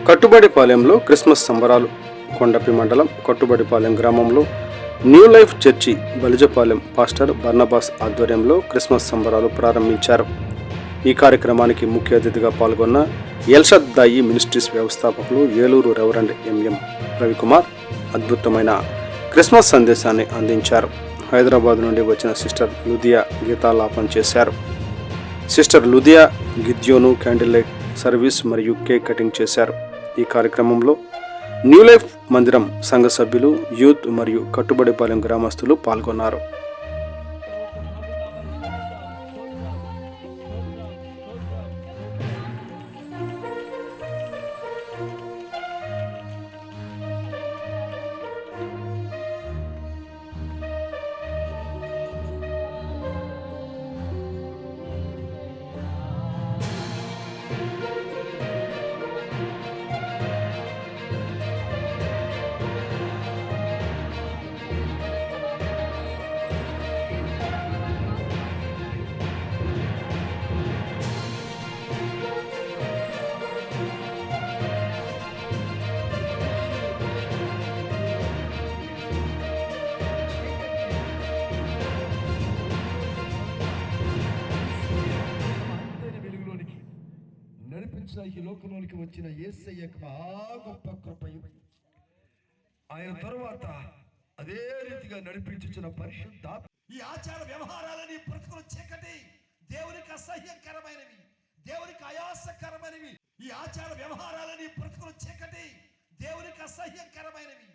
కట్టుబడిపాలెంలో Christmas సంబరాలు. కొండపి మండలం కట్టుబడిపాలెం గ్రామంలో new life church Balijapalem pastor Barnabas ఆధ్వర్యంలో క్రిస్మస్ సంబరాలు ప్రారంభించారు. ఈ కార్యక్రమానికి ముఖ్య అతిథిగా పాల్గొన్న ఎల్షద్దాయి మినిస్ట్రీస్ వ్యవస్థాపకులు ఏలూరు రెవరెండ్ ఎంఎం రవికుమార్ అద్భుతమైన క్రిస్మస్ సందేశాన్ని అందించారు. హైదరాబాద్ నుండి వచ్చిన సిస్టర్ లుదియా గీతాలాపన చేశారు. సిస్టర్ లుదియా గిద్యోను క్యాండిల్ లైట్ సర్వీస్ మరియు కేక్ కటింగ్ చేశారు. ఈ కార్యక్రమంలో న్యూ లైఫ్ మందిరం సంఘ సభ్యులు, యూత్ మరియు కట్టుబడిపాలెం గ్రామస్తులు పాల్గొన్నారు. ఈ లోకంలోనికి వచ్చిన యేసయ్య గొప్ప కృపయు, ఆయన తరువాత అదే రీతిగా నడిపించుచున్న పరిశుద్ధాత్మ. ఈ ఆచార వ్యవహారాలని బ్రతుకుల చీకటి, దేవునికి అసహ్యకరమైనవి, దేవునికి ఆయాసకరమైనవి. ఈ ఆచార వ్యవహారాలని బ్రతుకుల చీకటి, దేవునికి అసహ్యకరమైనవి.